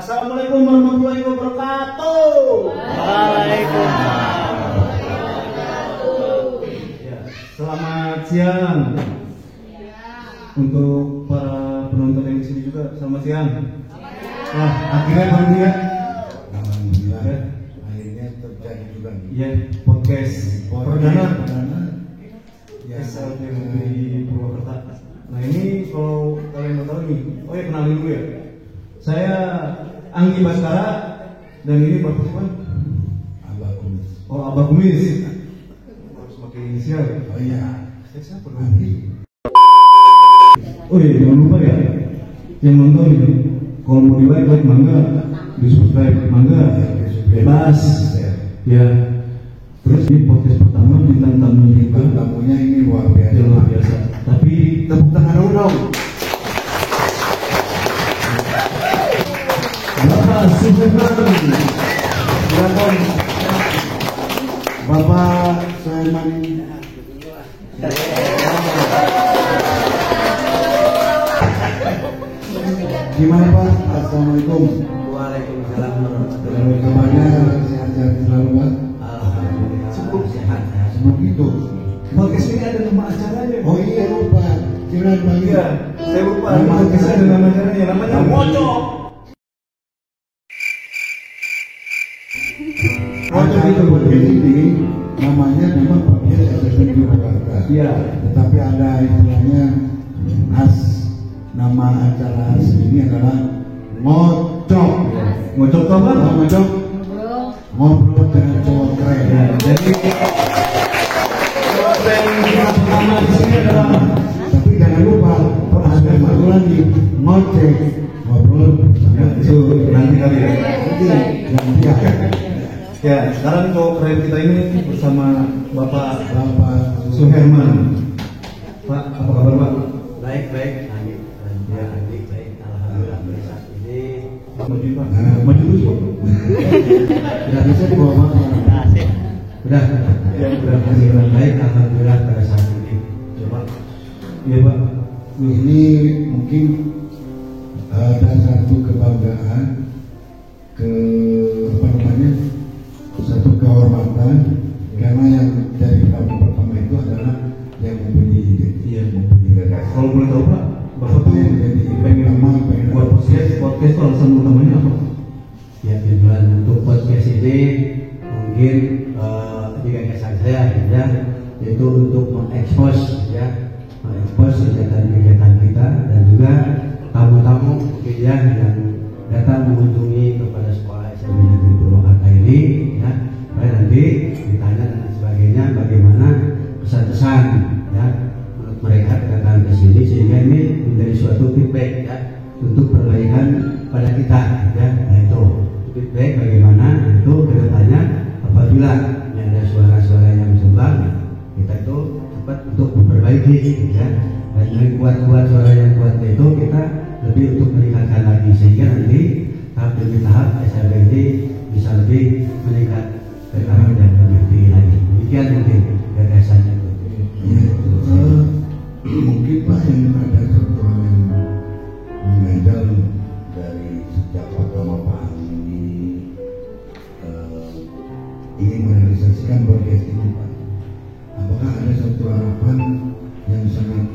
Assalamualaikum warahmatullahi wabarakatuh. Waalaikumsalam. Ya, selamat siang untuk para penonton yang di sini juga. Selamat siang. Nah, akhirnya baru ya. Alhamdulillah. Akhirnya terjadi juga nih. Iya, podcast perdana. Ya, SLB di Purwakarta. Nah ini kalau kalian mau tahu nih, oh ya kenalin dulu ya. Saya Anggi Baskara dan ini Bapak Tuan. Abah Kumis. Oh Abah Kumis. Harus pakai inisial ya. Oh iya. Saya siapa dong? Nanti. Oh iya jangan lupa ya. Yang nonton ini, kalau mau di like mangga, di subscribe mangga, bebas. Ya. Terus di podcast pertama bintang tamu kita. Tamunya ini luar biasa. Luar biasa. Tapi Tepuk tangan dulu dong. Bapak Suherman. Silakan. Bapak Suherman. Gimana Pak? Assalamualaikum. Waalaikumsalam warahmatullahi Kabarnya wabarakatuh. sehat-sehat selalu Pak. Alhamdulillah sehat. Seperti itu. Podcast ini ada nama acaranya. Oh iya lupa. Gimana Pak? Iya, saya lupa. Nama Podcast acaranya. ada nama acaranya. Namanya Ngocok. Ngocok Acara itu podcast ini namanya memang podcast SSB Purwakarta. Iya. Tetapi ada istilahnya khas, nama acara khas ini adalah ngocok. Ngocok apa? Ngocok. Ngobrol dengan cowok keren. Ya, jadi konten kita pertama di sini adalah Tapi jangan lupa ada satu lagi ngocek. Ngobrol ya, itu nanti kali ya. nanti ya. Ya, sekarang cowok keren kita ini bersama Bapak Bapak Suherman. Pak, apa kabar Pak? Baik. Andi baik. Alhamdulillah saat ini. Maju Pak. Maju terus Pak. tidak bisa dibawa bapak. Sudah. Ya, sudah. Alhamdulillah baik. Alhamdulillah pada saat ini. Coba. Iya Pak. Ini mungkin ada satu kebanggaan, apa namanya, satu kehormatan karena yang dari tamu pertama itu adalah yang mempunyai ide, mempunyai gagasan. Kalau boleh tahu Pak, Bapak tuh pengen buat podcast itu alasan utamanya apa? Ya tujuan untuk podcast ini mungkin di gagasan saya ya, yaitu untuk mengekspos kegiatan-kegiatan kita dan juga tamu-tamu mungkin ya yang datang mengunjungi kepada sekolah SMP Negeri Purwakarta ini ya, supaya nanti ditanya dan sebagainya bagaimana kesan-kesan ya menurut mereka kedatangan ke sini sehingga ini menjadi suatu feedback ya untuk perbaikan pada kita ya. Nah itu feedback bagaimana itu kedepannya apabila ini ada suara-suara yang berkembang kita itu cepat untuk memperbaiki ya, dan yang kuat-kuat suara yang kuat itu kita lebih untuk meningkatkan lagi sehingga nanti tahap demi tahap SLB ini bisa lebih meningkat ke tahap dan lebih tinggi lagi. Demikian mungkin gagasannya itu. Ya, mungkin Pak yang ada satu hal yang mengandal dari sejak pertama Pak ini ingin merealisasikan podcast ini Pak. Apakah ada satu harapan yang sangat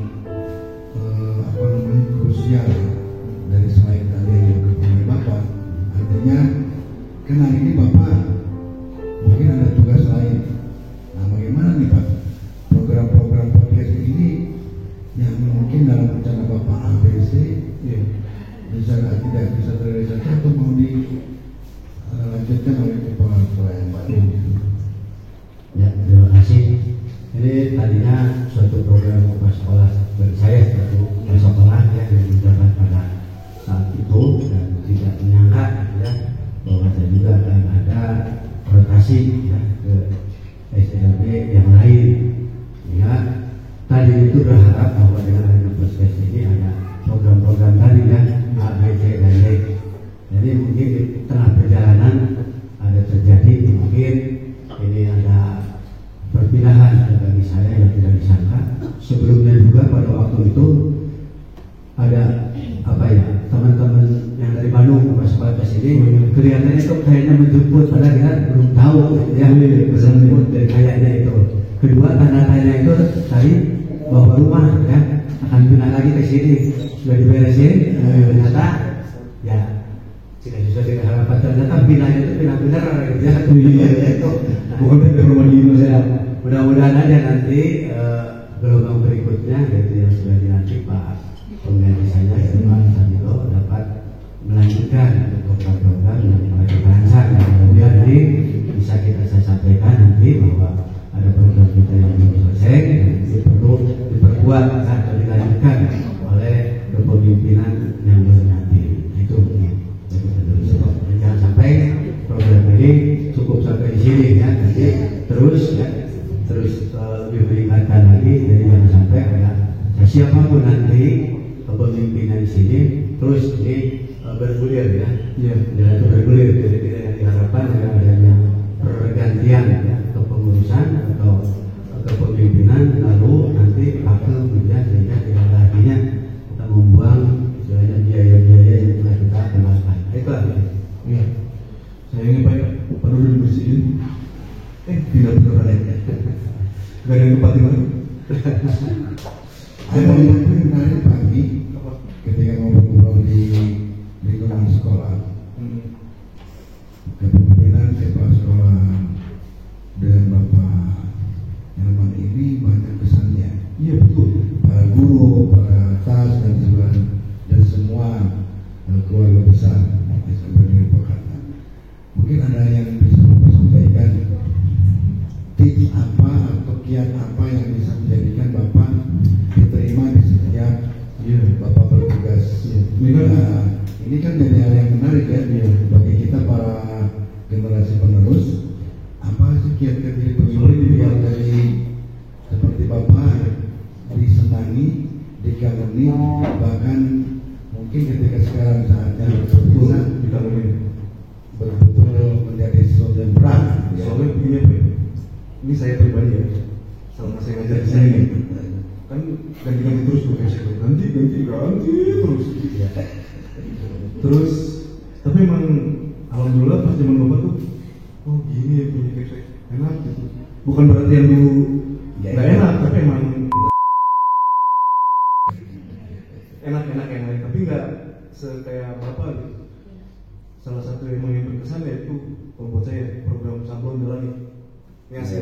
apa namanya krusial dari selain tadi yang dilakukan Bapak? Artinya kan hari ini Bapak mungkin ada tugas lain. Nah bagaimana nih Pak program-program podcast ini yang mungkin dalam rencana Bapak ABC ya, bisa tidak bisa terrealisasi atau mau dilanjutkan oleh kepala sekolah yang baru? Ya, terima kasih. Ini tadinya suatu program kepala sekolah bagi saya satu sekolah ya yang dijabat pada saat itu dan tidak menyangka ya bahwa saya juga akan ada rotasi ya ke SLB yang lain. Ya, tadi itu berharap bahwa dengan adanya podcast ini ada program-program tadi ya A, B, C dan D. Jadi mungkin di tengah perjalanan ada terjadi mungkin ini ada perpindahan bagi saya yang tidak disangka. Sebelumnya juga pada waktu itu ada apa ya teman-teman yang dari Bandung ke Podcast ini kelihatannya itu kayaknya menjemput padahal kita belum tahu ya menjemput dan kayaknya itu. Kedua tanda-tanda itu tadi bahwa rumah kan akan pindah lagi ke sini sudah diberesin ternyata ya tidak sesuai dengan harapan ternyata pindahnya itu pindah benar gitu ya itu Bukan dari rumah dino saya. mudah-mudahan aja nanti gelombang berikutnya yaitu yang sudah dilantik Pak pengganti saya yaitu Pak Samilo dapat melanjutkan program-program yang mereka rancang dan kemudian ini bisa saya sampaikan nanti bahwa ada program kita yang belum selesai dan itu perlu diperkuat atau dilanjutkan oleh kepemimpinan yang baru nanti. Itu jangan sampai program ini cukup sampai di sini ya, nanti terus lebih meningkatkan lagi. Jadi jangan sampai ada siapapun nanti kepemimpinan di sini terus ini bergulir ya, dan itu bergulir. Jadi tidak diharapkan dengan adanya pergantian ya, kepengurusan atau kepemimpinan lalu nanti pakai kemudian sehingga tidak ada artinya kita membuang istilahnya biaya-biaya yang telah kita keluarkan. Itu aja. Iya. Saya ingin Pak perlu dibersihin. Tidak benar ada. Gak ada yang tempat di mana. Ada yang menarik pagi ketika ngobrol di lingkungan sekolah. Kepemimpinan kepala sekolah dengan Bapak Herman ini banyak kesannya. Iya betul. Para guru, para atas dan semua keluarga besar sebagai Jakarta. Mungkin ada yang bisa sampaikan tips apa atau kiat apa yang bisa menjadikan Bapak diterima di setiap Bapak bertugas. Ini kan jadi hal yang menarik ya bagi kita para generasi penerus. Apa sih kiat-kiat diri biar dari seperti Bapak disenangi, dikagumi, bahkan mungkin ketika sekarang saatnya betul menjadi sesuatu yang berat. Soalnya begini Pak, ini saya pribadi ya, sama saya ngajar di sini kan ganti-ganti terus tuh kayak ganti terus. Terus, tapi emang alhamdulillah pas zaman Bapak tuh, oh gini ya punya kayak enak gitu. Bukan berarti yang dulu nggak enak, tapi emang enak, tapi nggak kayak Bapak gitu. Salah satu yang berkesan yaitu kalau buat saya program sablon jalani. Ini hasil.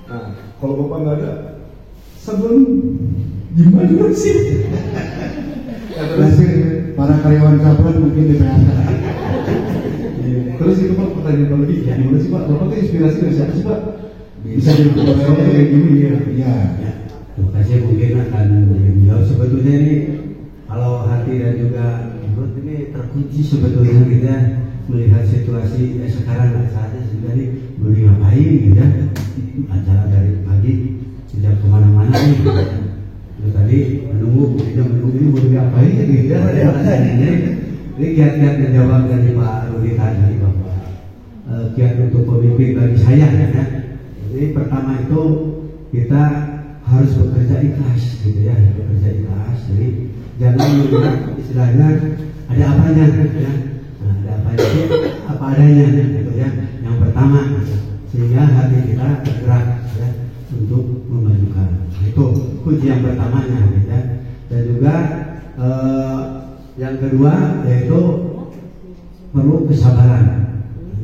Nah, kalau Bapak nggak ada sablon gimana sih? Hasil para karyawan sablon mungkin di PHK. Terus itu Pak pertanyaan lagi, gimana sih Pak? Bapak tuh inspirasi dari siapa sih Pak? Bisa jadi ketua kayak gini ya? Iya. Terima kasih mungkin akan menjawab. Sebetulnya ini kalau hati dan juga menurut ini terkunci sebetulnya kita melihat situasi sekarang saatnya sebenarnya belum ngapain gitu ya, acara dari pagi tidak kemana-mana nih. Terus tadi menunggu ini belum ngapain gitu ya. Ini kiat-kiat menjawab dari Pak Rudi tadi bahwa kiat untuk pemimpin bagi saya ya. Jadi pertama itu kita harus bekerja ikhlas gitu ya, bekerja ikhlas. Jadi jangan melihat istilahnya ada apanya ya. Nah, ada apanya apa adanya gitu ya. Yang pertama sehingga hati kita bergerak ya untuk memajukan. Itu kunci yang pertamanya gitu ya. Dan juga yang kedua yaitu perlu kesabaran.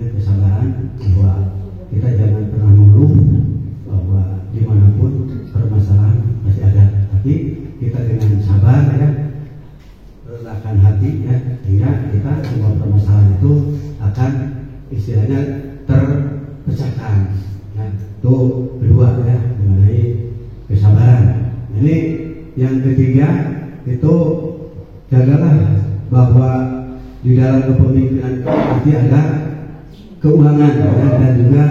Kesabaran bahwa kita jangan pernah mengeluh bahwa dimanapun permasalahan masih ada, tapi kita dengan sabar ya, relahkan hati ya, hingga kita semua permasalahan itu akan istilahnya terpecahkan. Ya, itu kedua ya mengenai kesabaran. Ini yang ketiga itu jagalah bahwa di dalam kepemimpinan nanti ada keuangan ya, dan juga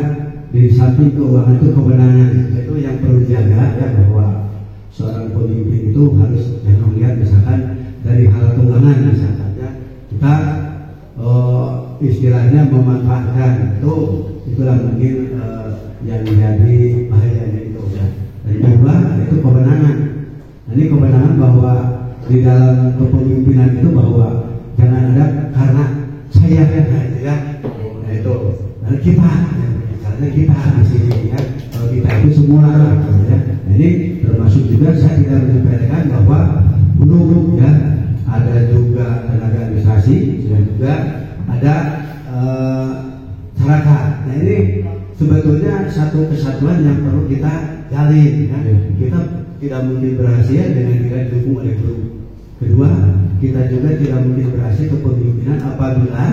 di samping keuangan itu kewenangan. Itu yang perlu dijaga ya, bahwa seorang pemimpin itu harus jangan melihat misalkan dari hal keuangan misalkan ya, kita istilahnya memanfaatkan itulah mungkin yang menjadi bahayanya itu ya. Dan Dan yang kedua itu kewenangan. Nah, ini kewenangan bahwa di dalam kepemimpinan itu bahwa jangan ada karena saya nah, itu ya. Nah itu karena kita karena kita di sini ya. Kalau kita itu semua ya. Nah, ini termasuk juga saya tidak menyampaikan bahwa belum ya ada juga tenaga administrasi dan juga ada masyarakat. Nah ini sebetulnya satu kesatuan yang perlu kita jalin ya. Kita tidak mungkin berhasil dengan tidak didukung oleh guru. Kedua, kita juga tidak mungkin berhasil kepemimpinan apabila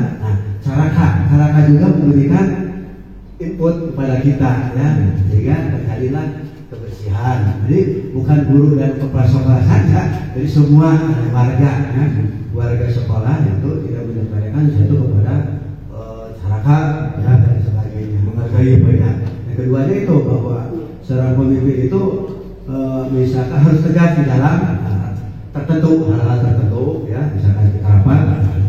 masyarakat juga memberikan input kepada kita ya, sehingga terjadilah kebersihan. Jadi bukan guru dan kepala sekolah saja, jadi semua warga ya, warga sekolah itu tidak menyampaikan sesuatu kepada masyarakat ya, dan sebagainya. Menghargai banyak. Yang keduanya itu bahwa seorang pemimpin itu misalkan harus tegas di dalam tertentu, hal-hal tertentu ya, misalkan kita rapat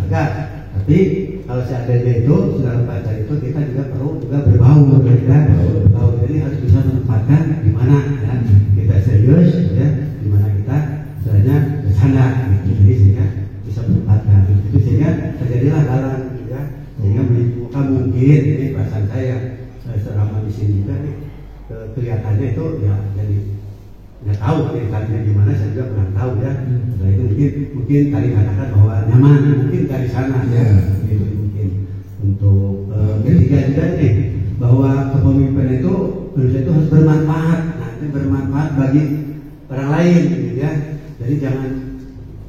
tegas. Tapi kalau seandainya itu sudah baca itu kita juga perlu juga berbaur ya, berbaur. Jadi harus bisa menempatkan di mana ya kita serius ya, di mana kita sebenarnya bercanda gitu. Jadi sehingga bisa menempatkan itu sehingga terjadilah dalam ya, sehingga bukan mungkin ini perasaan saya selama di sini juga nih kelihatannya itu ya jadi nggak tahu kelihatannya gimana, saya juga kurang tahu ya. Setelah itu mungkin tadi katakan bahwa nyaman, mungkin dari sana ya, gitu mungkin untuk ketiga juga nih bahwa kepemimpinan itu menurut saya itu harus bermanfaat. Nah ini bermanfaat bagi orang lain gitu ya. Jadi jangan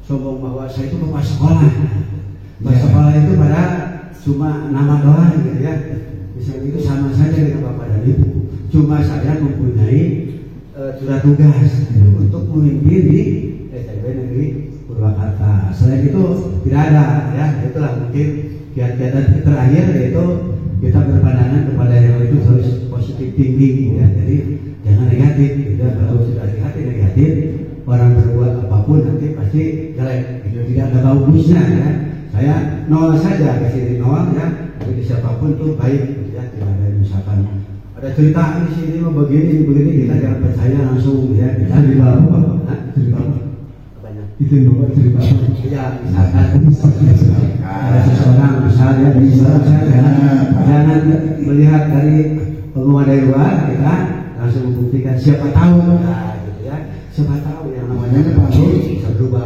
sombong bahwa saya itu kepala sekolah. Kepala sekolah itu pada cuma nama doang gitu ya. Misalnya itu sama saja dengan bapak dan ibu. Cuma saya mempunyai surat tugas untuk memimpin di STB Negeri Purwakarta. Selain itu tidak ada ya, itulah mungkin kegiatan terakhir yaitu kita berpandangan kepada yang itu harus positif thinking ya. Jadi jangan negatif. Kita kalau sudah negatif, orang berbuat apapun nanti pasti jelek. Itu tidak ada bagusnya ya. Saya nol saja ke sini nol ya. Jadi siapapun tuh baik ya, tidak ada misalkan ada cerita di sini begini kita jangan percaya langsung ya. Kita di bawah cerita banyak itu bapak cerita ya, misalkan ada seseorang misalnya jangan melihat dari penguasa dari luar, kita langsung membuktikan siapa tahu nah, gitu ya, siapa tahu yang namanya Pak bisa berubah.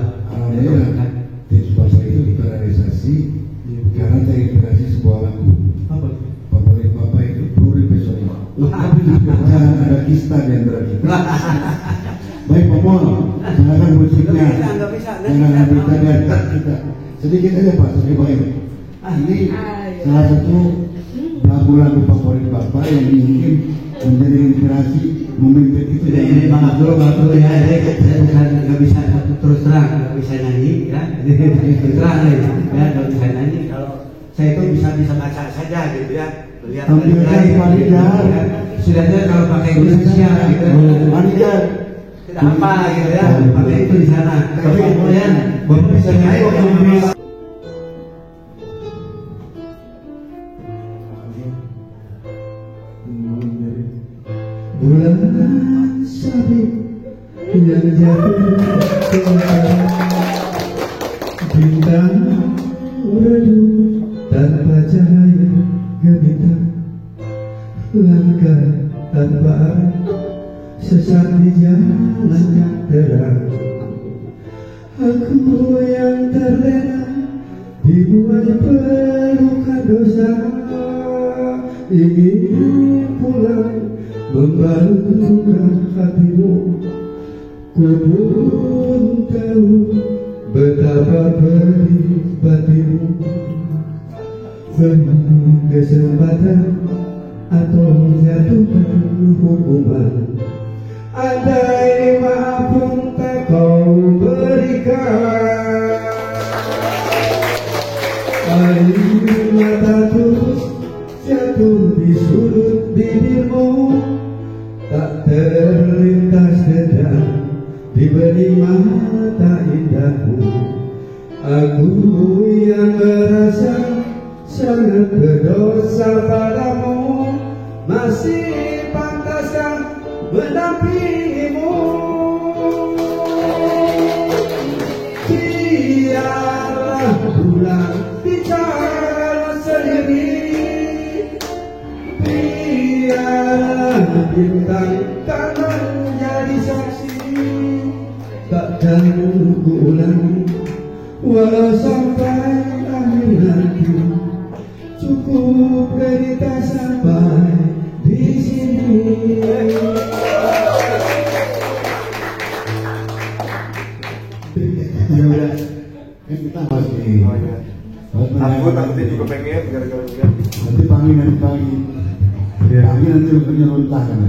Tips bapak itu liberalisasi karena terintegrasi sebuah lagu apa favorit bapak itu pluripersonal. Ada kista di antara kita. Baik Pak Mol, silakan musiknya. Jangan kita lihat kita. Sedikit aja Pak, sedikit Pak ini. Ini salah satu lagu-lagu favorit Bapak yang mungkin menjadi inspirasi memimpin itu. Ini Bang Abdul ya, saya bukan nggak bisa terus terang, nggak bisa nyanyi ya. Ini terus terang ya, nggak bisa nyanyi. Kalau saya itu bisa baca saja gitu ya. Lihat setidaknya kalau pakai Indonesia gitu tidak apa gitu ya, pakai itu di sana. Tapi kemudian bapak bisa nyanyi bulan sabit yang jatuh bintang redup tanpa cahaya gemita, langkah tanpa arah sesat di jalan yang terang. Aku yang terlena dibuat pelukan dosa, ingin pulang membalukan hatimu. Ku pun tahu betapa pedih batinmu. Beri kesempatan atau jatuhkan hukuman. Andai maaf pun tak kau berikan, air mata tulus jatuh di sudut bibirmu, tak terlintas dendam di benih mata indahmu. Aku yang merasa sangat berdosa padamu, masih pantaskah mendampingi bintang takkan menjadi saksi, takkan ku ulangi walau sampai akhir nanti. Cukup derita sampai di sini. Ya udah, kita masih. Aku nanti juga pengen gara-gara lihat. Nanti pagi. Pagi nanti ukurnya luntah kan.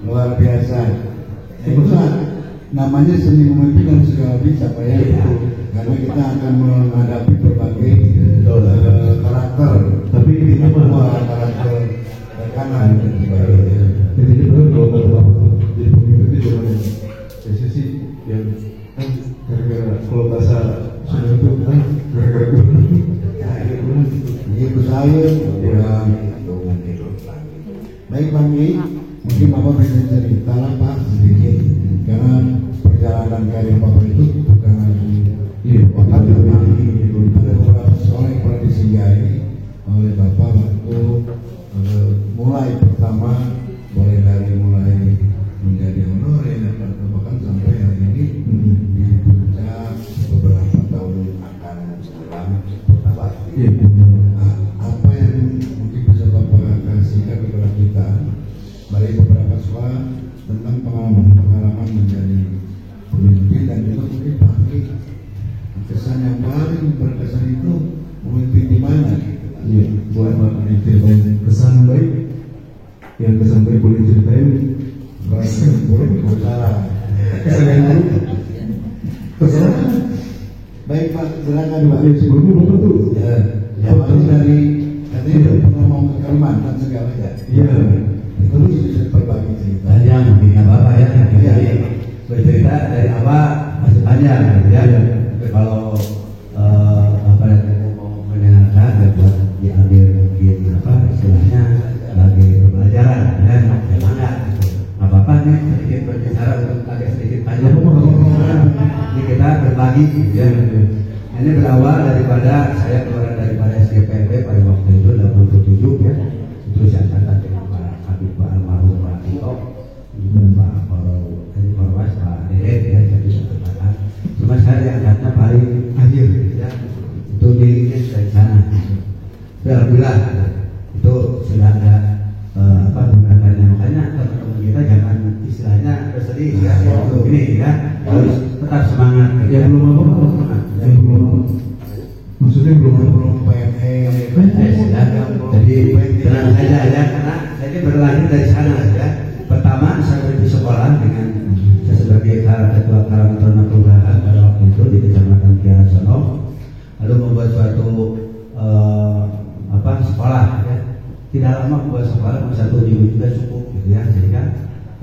Luar biasa. Itulah namanya seni memimpikan segala bisa Pak ya. Karena kita akan menghadapi berbagai karakter. Tapi ini semua karakter rekanan. Jadi kalau jadi pemimpin itu jangan biasanya sih yang kan gara-gara kalau bahasa Sunda itu kan gara-gara gue Itu saya kurang. Baik Pak Mi, mungkin Bapak bisa cerita lah Pak sedikit karena perjalanan karir Bapak itu bukan lagi Bapak tapi ada beberapa soal yang pernah disinggahi oleh Bapak waktu mulai pertama mulai menjadi honorer atau bahkan sampai hari ini di puncak beberapa tahun akan setelah apa yang mungkin bisa Bapak kasihkan kepada kita dari beberapa soal tentang pengalaman menjadi pemimpin dan juga mungkin pasti kesan yang paling berkesan itu memimpin di mana? Iya, buat ceritain kesan baik. Yang kesan baik boleh ceritain. Boleh berbicara. Kesan yang buruk. Kesan. Baik Pak, silakan Pak. Sebelumnya Bapak tuh. Ya Pak dari katanya udah pernah mau ke Kalimantan segala ya. Iya. Itu bisa berbagi cerita. Panjang mungkin apa ya? Jadi bercerita dari awal masih panjang ya. Tapi kalau apa yang mau mendengarkan ya buat diambil mungkin apa istilahnya sebagai pembelajaran ya. Jangan nggak apa-apa nih sedikit berbicara untuk agak sedikit panjang. Ini kita berbagi ya. Ini berawal daripada saya keluar daripada SDPLB pada waktu itu 87 ya. Itu saya catat dengan Pak Habib Pak almarhum Pak Tito dan Pak Korwas Pak Dede ya, jadi satu kata. Cuma saya diangkatnya paling akhir ya. Itu dirinya dari sana. Alhamdulillah itu sudah ada pengangkatannya. Makanya teman-teman kita jangan istilahnya bersedih ya. Ini ya harus tetap semangat. Ya belum apa-apa. Yang belum. Maksudnya belum PNS. Jadi tenang saja ya, karena saya ini berlari dari sana ya. Pertama saya berhenti sekolah dengan saya sebagai ketua Karang Taruna Kelurahan pada waktu itu di Kecamatan Kiara Sono, lalu membuat suatu sekolah ya. Tidak lama membuat sekolah, 1 minggu juga cukup gitu ya, sehingga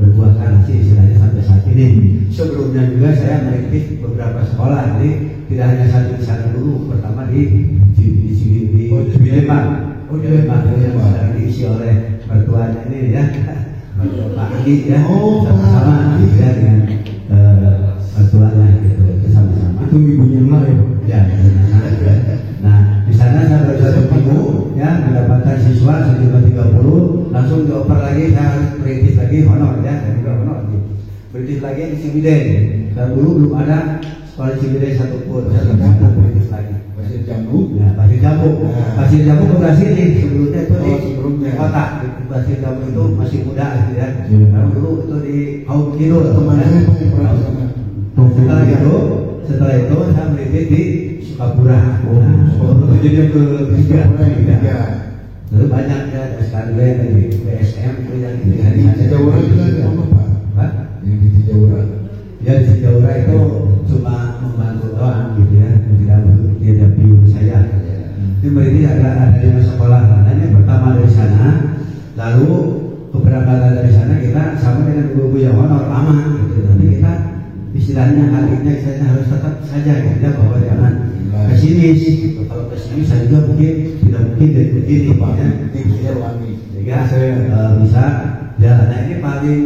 berbuahkan hasil istilahnya sampai saat ini. Sebelumnya juga saya merintis beberapa sekolah, jadi tidak hanya satu di sana dulu. Pertama di Cibileman, yang sedang diisi oleh mertuanya ini ya, Pak Andi ya, sama-sama ya dengan mertuanya gitu, itu sama-sama. Itu ibunya Mak ya. Ya. Nah di sana saya baru 1 minggu ya mendapatkan siswa sejumlah 30, langsung dioper lagi, saya harus merintis lagi honor ya, dan juga honor lagi. Merintis lagi di Cibideng, dan dulu belum ada sekolah Cibideng satupun, saya tetap merintis lagi. Pasir Jambu. Ya, Pasir Jambu. Pasir Jambu kebelah sini, sebelumnya itu di sebelumnya kota. Pasir Jambu itu masih muda gitu ya. Karena dulu itu di Kaum Kidul temannya. Setelah itu saya merintis di Sukapura. Itu jadi yang ketiga. Lalu banyak ya SKD dari BSM itu yang di Cijaura juga sama Pak. Yang di Cijaura. Ya di Cijaura itu cuma membantu doang gitu ya, tidak biu saya. Itu berarti ada 5 sekolah. Nah, ini pertama dari sana, lalu keberangkatan dari sana kita sama dengan guru yang honor lama gitu. Nanti kita istilahnya istilahnya harus tetap saja gitu ya, bahwa jangan pesimis. Kalau pesimis saya juga mungkin tidak mungkin dari begini Pak ya. Sehingga saya bisa jalan. Nah ini paling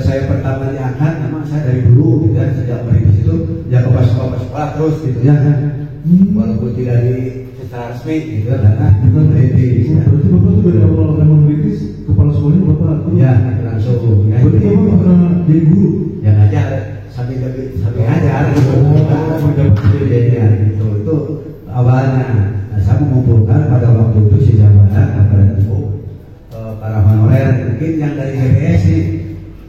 saya pertama diangkat, memang saya dari dulu gitu ya, sejak merintis itu ya ke sekolah terus gitu ya, walaupun tidak di secara resmi gitu ya, karena itu merintis. Berarti Bapak dari awal memang merintis kepala sekolahnya bapak tuh. Ya langsung. Ya, Berarti bapak pernah jadi guru? Ya ngajar sambil ngajar gitu. Gitu itu awalnya. Nah, saya mengumpulkan pada waktu itu si jabatan pada itu para honorer mungkin yang dari BPS sih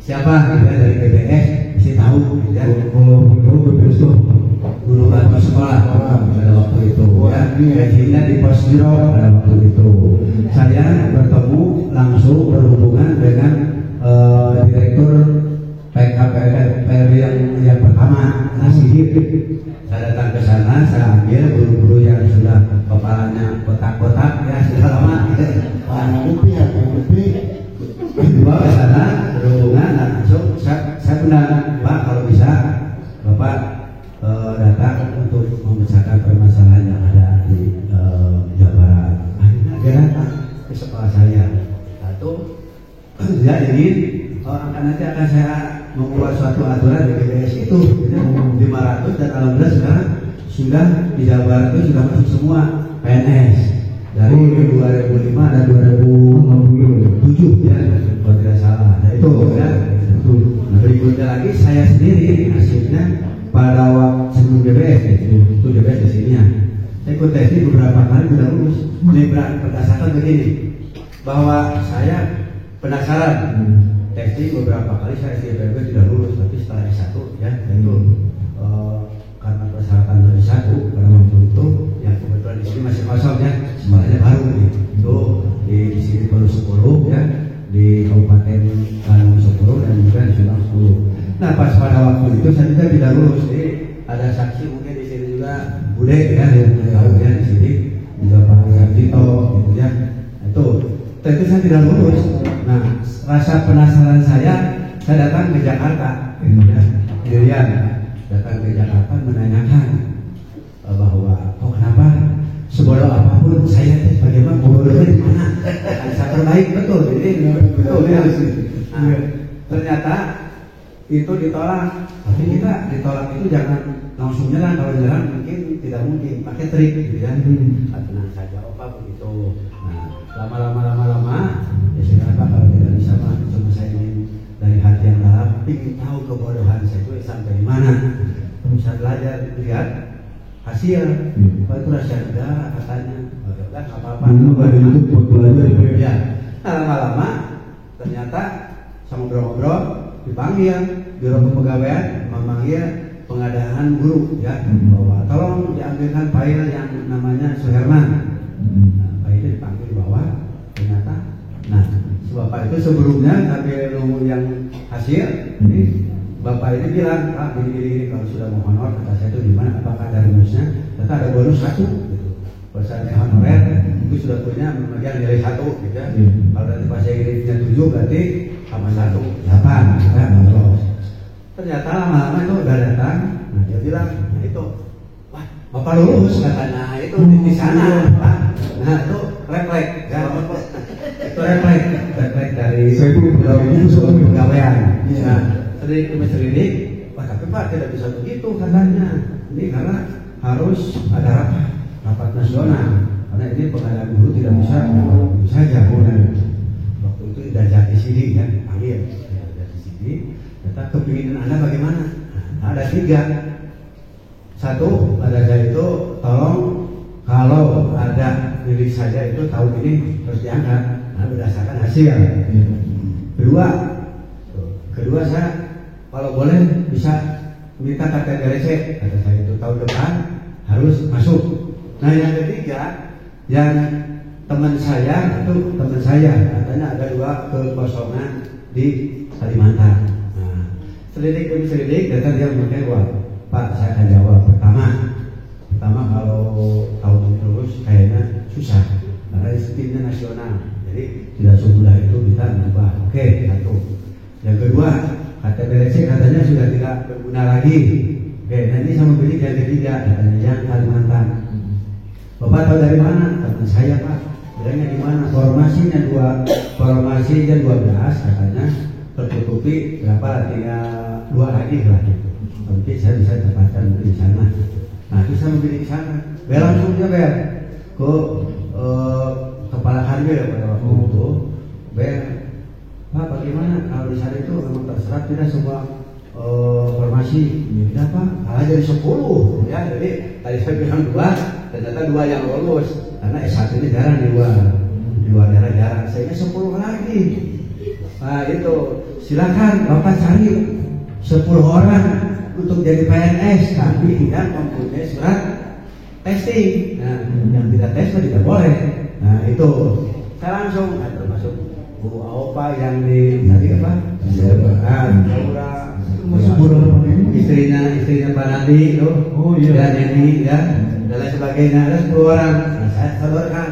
siapa gitu ya, dari BPS mesti tahu gitu ya. Kalau BPS tuh Guru bantu sekolah pada waktu itu ya, gajinya di pos biro pada waktu itu. Saya bertemu langsung berhubungan dengan direktur PKPR yang pertama Nasihir. Saya datang ke sana, saya ambil guru-guru yang sudah kepalanya kotak-kotak ya sudah lama. Dibawa ke sana berhubungan dan langsung saya undang Pak kalau bisa Bapak datang untuk memecahkan permasalahan yang ada di Jawa Barat. Akhirnya dia datang ke sekolah saya. Lalu dia ingin nanti akan saya membuat suatu aturan di BPS itu 500 dan alhamdulillah sekarang sudah di Jawa Barat itu sudah masuk semua PNS dari 2005 dan 2007 ya kalau tidak salah. Nah itu ya. Nah berikutnya lagi saya sendiri hasilnya pada waktu sebelum DBS itu DBS di sini ya. Saya ikut tes ini beberapa kali sudah lulus. Ini berdasarkan begini bahwa saya penasaran tes ini beberapa kali saya SDPB tidak lulus, tapi setelah S1 ya itu karena persyaratan dari S1 pada waktu itu yang kebetulan di sini masih kosong ya, sekolahnya baru itu di sini baru 10 ya, di Kabupaten Bandung 10 dan juga di Subang 10. Nah pas pada waktu itu saya juga tidak lulus, jadi ada saksi mungkin di sini juga Bude ya yang tahu ya di sini juga Pak Tito gitu ya. Itu tentu saya tidak lulus. Nah rasa penasaran saya datang ke Jakarta gitu ya, sendirian datang ke Jakarta menanyakan bahwa kenapa sebodoh apapun saya bagaimana bodohnya di mana, saya terbaik betul ini betul ya. Nah, ternyata itu ditolak, tapi kita ditolak itu jangan langsung nyerang, kalau nyerang mungkin tidak mungkin pakai trik gitu ya. Tenang saja opa begitu. Nah lama ya siapa kalau tidak bisa mah cuma saya ingin dari hati yang dalam ingin tahu kebodohan saya itu sampai di mana. Bisa belajar lihat hasil, kalau itu rahasia negara katanya. Udah nggak apa-apa. Ada YouTube buat belajar ya. Nah lama-lama ternyata sama ngobrol-ngobrol dipanggil Biro Kepegawaian memanggil pengadaan guru ya, bahwa tolong diambilkan file yang namanya Suherman. Nah, file itu dipanggil bahwa ternyata, nah si bapak itu sebelumnya sambil nunggu yang hasil, ini bapak ini bilang, Pak gini kalau sudah mau honor kata saya itu gimana, apakah ada rumusnya? Ternyata ada bonus 1 gitu. Kalau saya honorer itu sudah punya bagian nilai 1 gitu ya. Kalau nanti pas saya nilainya 7 berarti sama 1 8 gitu ya. Ternyata lama-lama itu udah datang, nah dia bilang, nah itu, wah bapak lulus katanya, itu di sana, Pak. Nah itu refleks, ya. Itu refleks dari pegawaian. Nah, selidik, wah tapi Pak tidak bisa begitu katanya. Ini karena harus ada rapat nasional, karena ini pengadaan guru tidak bisa begitu saja. Waktu itu tidak jadi sini ya, dipanggil, tidak jadi sini. Kata kepinginan Anda bagaimana? Nah, ada 3. 1 pada saya itu tolong kalau ada milik saja itu tahun ini harus diangkat, nah, berdasarkan hasil. Kedua saya kalau boleh bisa minta kategori C, kata saya itu tahun depan harus masuk. Nah yang ketiga yang teman saya katanya ada 2 kekosongan di Kalimantan. Selidik demi selidik, data dia memakai wah, Pak saya akan jawab. Pertama kalau tahun ini lulus kayaknya susah karena sistemnya nasional, jadi tidak semudah itu kita berubah. Oke, 1. Yang kedua, KTPRC katanya sudah tidak berguna lagi. Oke, nanti sama pilih yang ketiga, katanya yang Kalimantan. Bapak tahu dari mana? Teman saya Pak. Bilangnya di mana? Formasinya 12 katanya tertutupi berapa? Tinggal 2 lagi lah gitu. Mungkin saya bisa dapatkan di sana. Nah, bisa memilih di sana. Langsung dia ke kepala kanwil pada waktu itu. Pak, bagaimana kalau di sana itu memang terserap tidak semua formasi? Ya Pak, kalah jadi 10 ya. Jadi tadi saya bilang 2, ternyata 2 yang lolos karena S1 ini jarang di luar daerah jarang, sehingga 10 lagi. Nah itu silakan Bapak cari 10 orang untuk jadi PNS, tapi tidak mempunyai surat testing. Nah yang tidak tes tidak boleh. Nah itu saya langsung termasuk Bu Aopa yang di tadi apa? Laura, istrinya Pak Nadi, dan Neni, dan lain sebagainya, ada 10 orang. Nah, saya sodorkan,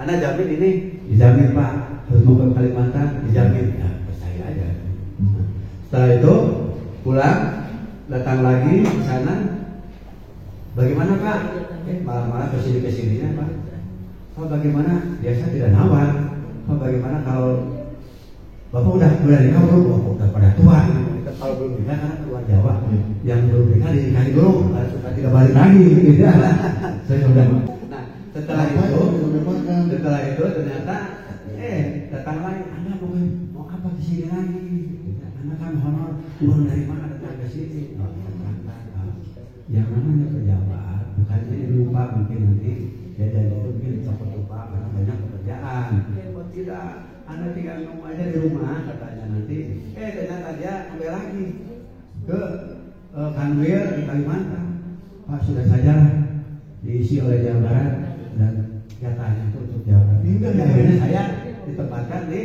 Anda jamin ini, dijamin Pak, harus mau ke Kalimantan, dijamin, ya percaya aja. Nah, setelah itu pulang, datang lagi ke sana, bagaimana Pak? Malah kesininya Pak. Pak bagaimana? Biasa tidak nawar. Pak bagaimana kalau Bapak udah nikah belum? Bapak udah pada tua. Kalau belum nikah karena keluar Jawa, yang belum nikah dinikahi dulu, supaya tidak balik lagi. Gitu. Saya sudah. Nah setelah itu ternyata datang lagi. Anda mau apa di sini lagi? Anda kan honor turun dari mana datang ke sini? Yang namanya pejabat bukan ini lupa mungkin nanti ya jadi mungkin cepat lupa karena banyak pekerjaan. Tidak, Anda tinggal ngomong aja di rumah katanya nanti. Ternyata dia ambil lagi ke kanwil di Kalimantan. Pak sudah saja diisi oleh Jawa Barat dan jatahnya itu untuk Jawa Barat. Akhirnya saya ditempatkan di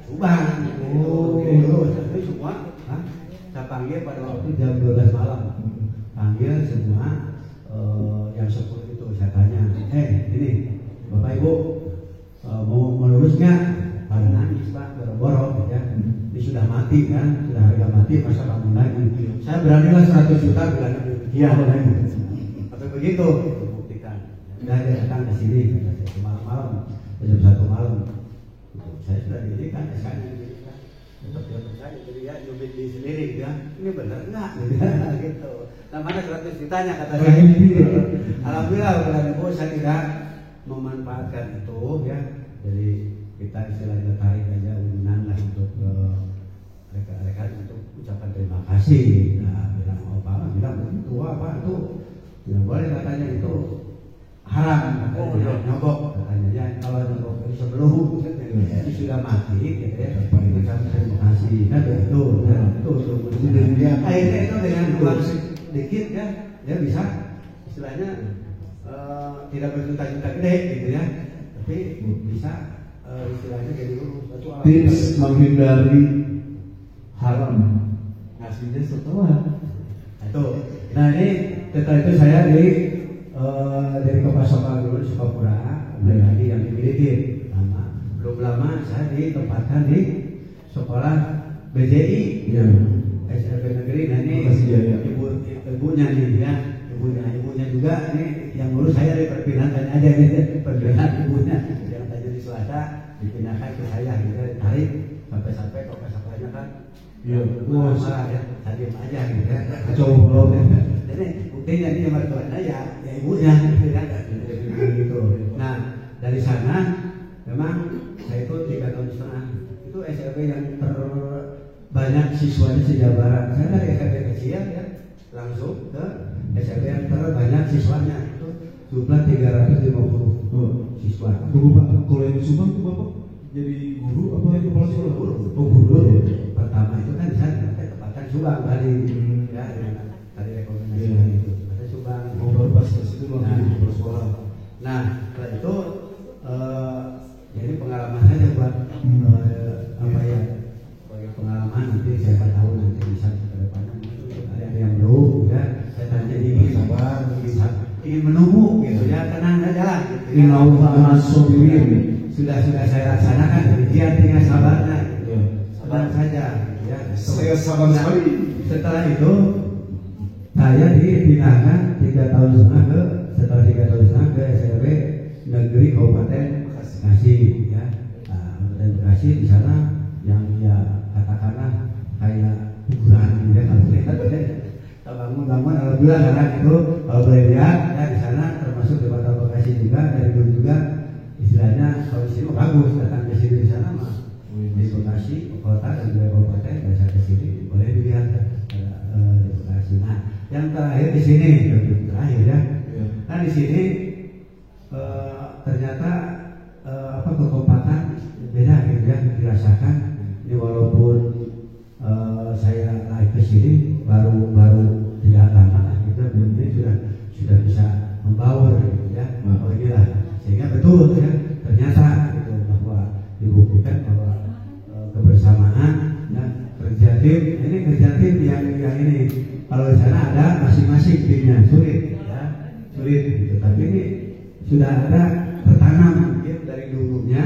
Subang. Itu semua saya panggil pada waktu jam 12 malam. Panggil semua yang 10 itu saya tanya, ini Bapak Ibu mau lulus nggak? Pada nangis Pak, boro-boro ya. Ini sudah mati kan, sudah harga mati, masa bangun lagi. Saya beranilah 100 juta bilangnya iya lagi. Tapi begitu, buktikan. Sudah dia datang ke sini, malam-malam, jam 1 malam. Saya sudah didirikan, SK-nya didirikan. Tetap dia percaya, jadi ya nyubit di sendiri ya. Ini benar nggak? Gitu. Nah mana 100 jutanya kata saya. Alhamdulillah, Ibu saya tidak memanfaatkan itu ya. Jadi kita istilahnya tarik aja urunan lah untuk rekan-rekan untuk ucapan terima kasih. Nah bilang bilang tua Pak itu tidak boleh katanya itu haram katanya nyogok katanya ya kalau nyogok itu sebelum ini sudah mati gitu ya. Kita terima kasih kan itu akhirnya itu dengan uang sedikit ya dia bisa istilahnya tidak berjuta-juta gede gitu ya, tapi bisa istilahnya jadi tips menghindari haram ngasihnya setelah itu. Nah ini setelah itu saya dari Kopasokal dulu di Sukapura, lagi yang dimiliki lama. Belum lama saya ditempatkan di sekolah BJI yang SMP negeri. Nah ini ibunya nih ya, ibunya juga nih yang ngurus saya dari perpindahan aja nih, perpindahan ibunya yang tadi di Selasa dipindahkan ke saya, gitu tarik sampai Kopasokalnya kan. Ya, ya, tadi aja gitu ya. Coba jadi buktinya ini mertuanya ya ibunya gitu kan gitu. Nah dari sana memang saya itu 3,5 tahun itu SMP yang terbanyak siswanya se-Jawa Barat. Saya dari SMP kecil ya langsung ke SMP yang terbanyak siswanya itu jumlah 350 siswa. Kalau yang Subang itu Bapak jadi guru apa itu kepala sekolah? Guru ya. Pertama itu kan di sana tempatkan Subang Bali ya tadi rekomendasi itu ada Subang. Baru pas itu langsung kepala sekolah. Nah setelah itu jadi pengalaman saja buat apa ya sebagai pengalaman nanti siapa tahu nanti bisa ke depannya ada yang belum ya saya tanya ini sabar ingin menunggu gitu ya tenang saja lah gitu ya. Sudah saya laksanakan dia tinggal sabarnya gitu. Sabar saja ya. Saya sabar sekali. Setelah itu saya dipindahkan 3,5 tahun ke setelah 3,5 tahun ke SMP negeri Kabupaten Bekasi ya. Kabupaten Bekasi di sana yang ya katakanlah kayak kuburan gitu ya. Bangun alhamdulillah karena itu kalau boleh lihat ya di sana termasuk di Kota Bekasi juga dari dulu juga istilahnya kalau sini bagus, datang ke sini di sana mah di Bekasi kota dan juga kabupaten bisa ke sini boleh dilihat di Bekasi. Nah, yang terakhir di sini terakhir ya. Nah di sini ternyata kekompakan beda gitu ya dirasakan. Ini walaupun saya naik ke sini baru tidak lama lah gitu, belum ini sudah bisa membaur gitu ya. Oh inilah sehingga betul ya ternyata gitu bahwa dibuktikan bahwa kebersamaan dan kerja tim yang ini kalau di sana ada masing-masing timnya sulit gitu, tapi ini sudah ada tertanam mungkin dari dulunya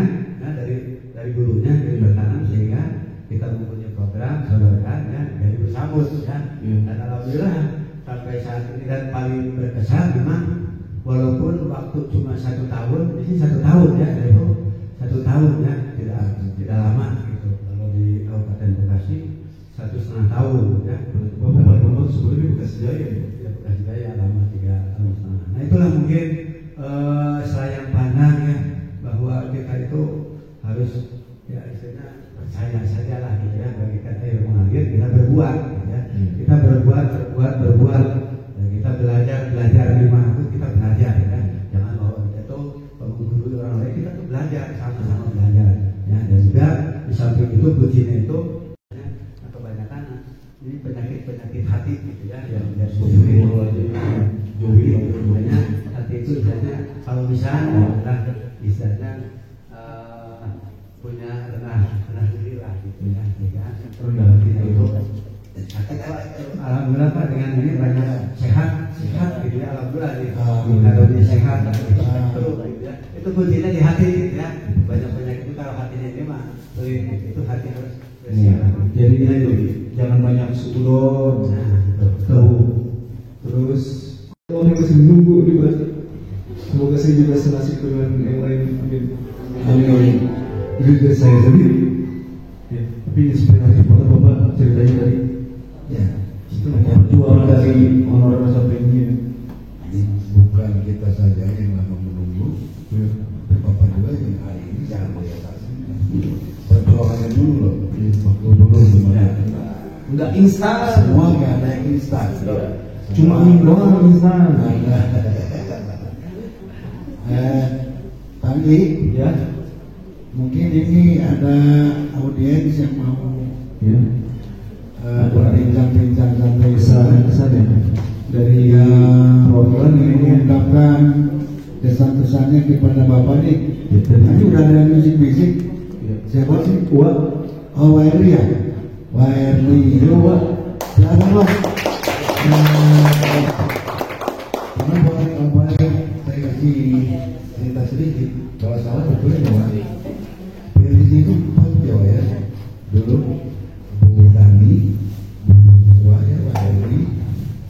dari dulunya tertanam sehingga kita mempunyai program saudara ya dari bersambut ya. Dan alhamdulillah sampai saat ini dan paling berkesan memang walaupun waktu cuma 1 tahun, ini 1 tahun ya, itu 1 tahun ya, tidak lama gitu. Kalau di Kabupaten Bekasi 1,5 tahun ya. Bapak sebelumnya Bekasi Jaya ya, Bekasi Jaya lama 3,5 tahun. Nah itulah mungkin sayang pandang ya bahwa kita itu harus ya istilahnya percaya sajalah gitu ya, bagikan mengalir kita berbuat gitu ya. Kita berbuat dan kita belajar di mana pun kita belajar ya. Jangan bahwa kita tuh menggurui orang lain, kita tuh belajar sama-sama belajar ya. Dan juga di samping itu kuncinya itu ya, kebanyakan ini penyakit hati gitu ya yang juri banyak hati itu misalnya kalau misalnya misalnya punya renah diri lah gitu ya, rendah hati itu alhamdulillah Pak dengan ini banyak sehat gitu ya, alhamdulillah nih kalau dia sehat terus gitu ya, itu kuncinya di hati gitu ya. Banyak itu kalau hatinya ini mah itu hati harus bersih. Jadi itu jangan banyak sudon, terus orang yang masih menunggu di berarti semoga saya juga senasib dengan yang lain. Amin. itu juga saya sendiri ya, tapi inspiratif banget Bapak ceritanya dari Ya, itu perjuangan dari honor masa ini. bukan kita saja yang lama menunggu, Bapak juga yang hari ini jangan melihat perjuangannya dulu loh. Waktu dulu gimana? Nggak instan, Semua nggak ada yang instan. cuma angin doang instan. Tadi Ya, mungkin ini ada audiens yang mau ya. berbincang-bincang sampai Kesan ya dari perwakilan ini mengucapkan kesan-kesannya kepada Bapak nih. Tadi udah ada musik-musik. Siapa sih? Oh, Wairli ya? Wairli. Yo, Wak. Silakan, Wak. Boleh saya kasih cerita sedikit. Kalau salah betul ya, Wak. Di situ Jawa ya. Dulu Bu Dani, Bu Wairli,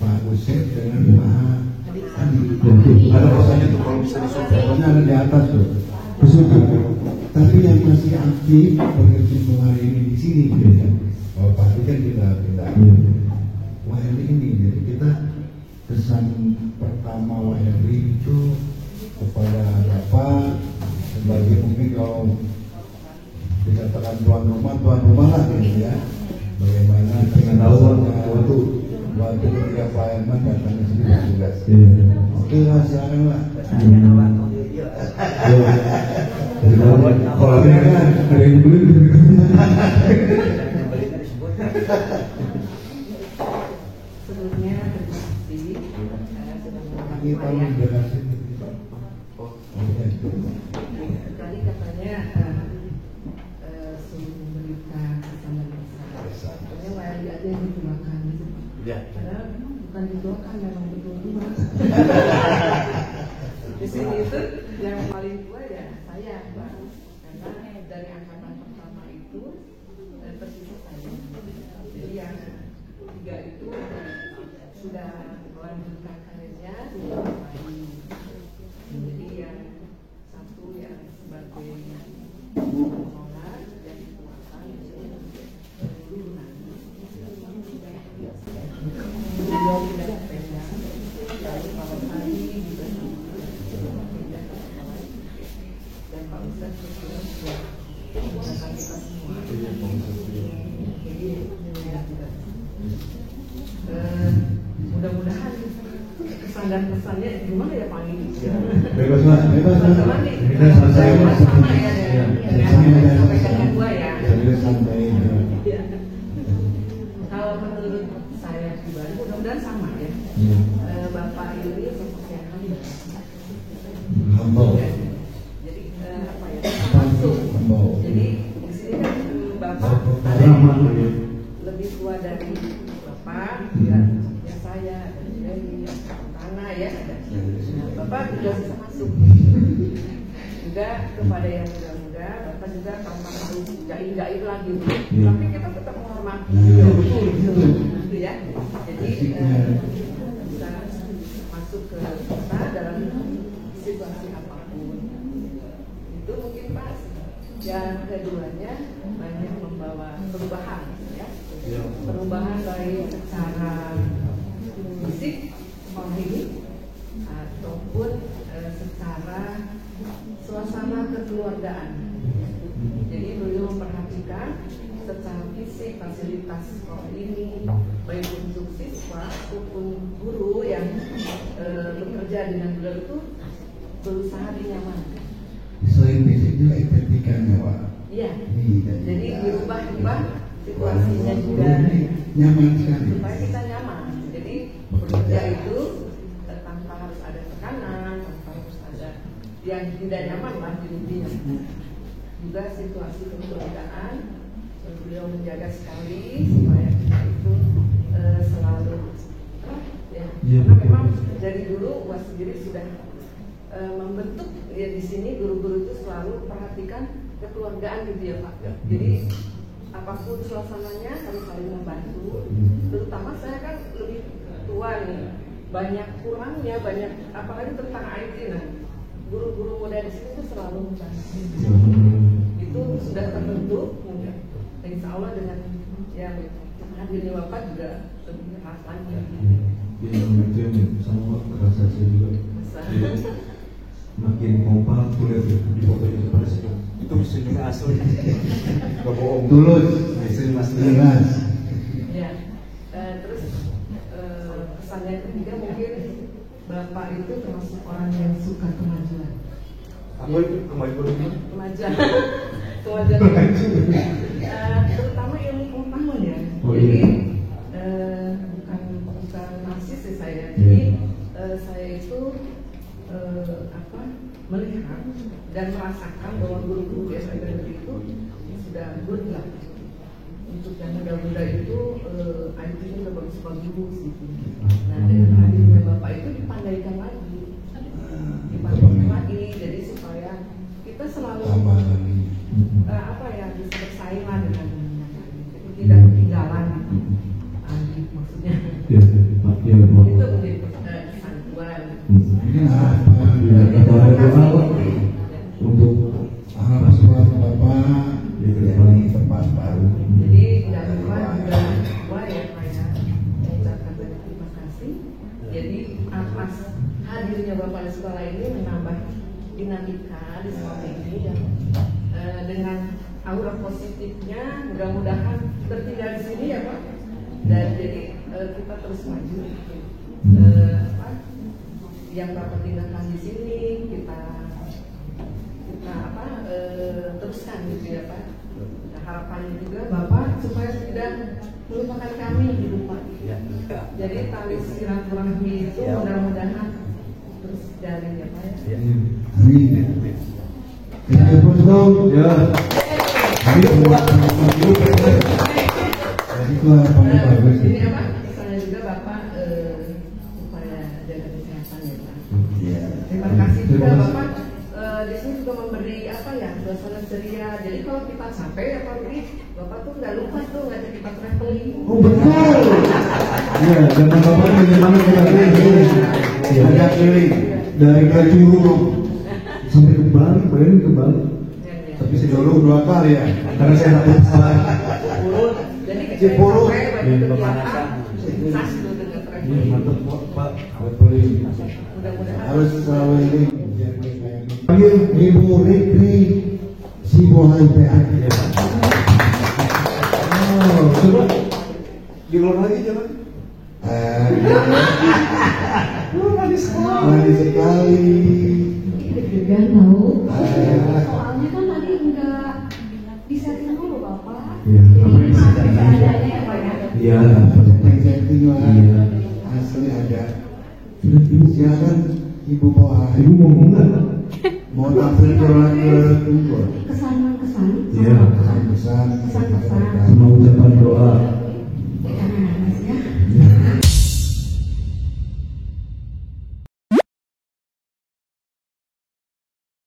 Pak Usep dengan Pak Adi. Ada kosannya tuh kalau bisa disuruh. Pokoknya ada di atas tuh. Kesuka. Tapi yang masih aktif berkecimpung hari ini di sini gitu ya. Oh, pasti kan kita WRI ini. Jadi kita kesan pertama WRI itu kepada Bapak sebagai mungkin kalau dikatakan tuan rumah lah gitu ya. Bagaimana Dengan tahu waktu ketika Pak Herman datang ke sini bertugas. Oke lah, silakan lah. Kalau ada yang beli sebelumnya terima kasih sudah Kita mengucapkan mendengar tadi katanya suruh memberikan kesabaran besar. Katanya WRI aja yang didoakan. Padahal bukan didoakan, memang betul-betul. Di sini itu yang paling tua ya saya, Pak. Karena dari angkatan pertama itu tersisa saya. Jadi yang 3 itu sudah melanjutkan karirnya di lain. Jadi yang 1 yang sebagai pengelola dan dituakan dulu nanti. Beliau tidak pendek. Lalu kalau hari juga sama. Dan Pak Ustadz kita semua. Jadi mudah-mudahan kesan dan pesannya gimana ya Pak ini? Bebas Mas, bebas Mas. Kita selesai Mas. Sama ya dengan sampaikan kedua ya. Bebas santai. Kalau menurut saya pribadi mudah-mudahan sama ya. Bapak ini sosok yang Humble. jadi apa ya? Langsung. Jadi di sini kan Bapak ada lebih tua dari Bapak, ya saya dari tanah ya. Bapak juga bisa masuk. Juga kepada yang muda-muda, Bapak juga tanpa harus gaib-gaib lagi. Tapi kita tetap menghormati. Gitu ya. Jadi bisa masuk ke kita dalam situasi apapun. Itu mungkin pas. Yang keduanya banyak membawa perubahan ya. Perubahan baik secara fisik rohani ataupun secara suasana kekeluargaan. Jadi beliau memperhatikan secara fisik fasilitas sekolah ini baik untuk siswa maupun guru yang bekerja dengan beliau itu berusaha dinyamankan. Selain fisik juga estetikanya Pak. Iya. Jadi dirubah-ubah situasinya juga nyaman sekali. supaya kita nyaman. Jadi bekerja itu tanpa harus ada tekanan, tanpa harus ada yang tidak nyaman lah intinya. Juga situasi kekeluargaan beliau menjaga sekali supaya kita itu selalu ya. Karena memang dari dulu UAS sendiri sudah membentuk ya di sini guru-guru itu selalu perhatikan kekeluargaan gitu ya Pak. Jadi apapun suasananya harus saling membantu. Terutama saya kan lebih tua nih, banyak kurangnya, banyak apalagi tentang IT. Nah, guru-guru muda di sini itu selalu membantu. Itu sudah terbentuk, mungkin insya Allah dengan yang hadirnya Bapak juga lebih keras lagi. Itu yang sama kerasa saya juga. Makin kompak kuliah di foto itu pada senyum. Itu senyumnya asli. Gak bohong. Tulus. Senyum asli. Ya, terus pesan yang ketiga mungkin Bapak itu termasuk orang yang suka kemajuan. Apa itu kemajuan ini? Kemajuan, terutama ilmu pengetahuan ya. Oh, Jadi iya. bukan narsis sih saya. Jadi saya itu melihat dan merasakan bahwa guru-guru SMK itu sudah good lah. Untuk yang muda-muda itu IT-nya udah bagus-bagus gitu. Nah dengan hadirnya Bapak itu dipandaikan lagi, jadi supaya kita selalu bisa bersaing lah dengan jadi tidak ketinggalan maksudnya. Itu menjadi kesatuan. Ini untuk harapan suara Bapak di tempat baru. Jadi tidak lupa juga gua ya Pak ya mengucapkan banyak terima kasih. Jadi atas hadirnya Bapak di sekolah ini menambah dinamika di sekolah ini dan dengan aura positifnya mudah-mudahan tertinggal di sini ya Pak. Dan jadi kita terus maju. Yang Bapak tinggalkan di sini kita teruskan gitu ya Pak. Nah, harapannya juga Bapak supaya tidak melupakan kami gitu Pak. Jadi tali silaturahmi itu mudah-mudahan terus jalan ya Pak ya. Amin. Ya, ya. Itu harapannya bagus. Ini apa? Misalnya juga Bapak supaya jaga kesehatan ya Pak. Terima kasih juga Bapak. Di sini juga memberi suasana ceria. Jadi kalau kita capek ya Pak Budi, Bapak tuh nggak lupa tuh ngajak kita traveling. Oh betul. Ya, zaman Bapak bagaimana kita keliling? Ajak keliling dari Kacuru sampai ke Bali, bayangin ke Bali. Tapi saya dulu 2 kali ya, karena saya dapat pesawat. Jadi Cipuru. pemanasan. Sas tuh dengan traveling. Mantap Pak, traveling. Mudah-mudahan Harus selalu ini. Ibu Rikri Sibohan PA. coba diulang lagi jalan. Manis sekali. Deg-degan tahu. Soalnya kan tadi enggak disetting dulu Bapak. Iya, Jadi seadanya ya Pak ya. Iya, Setting lah. iya. Asli ada. Sudah ibu, Silakan Ibu Poa. ibu mau nggak? Mau tampil ke Tunggul. Kesan-kesan. Iya. Pesan-pesan. Pesan-pesan. Sama ucapan doa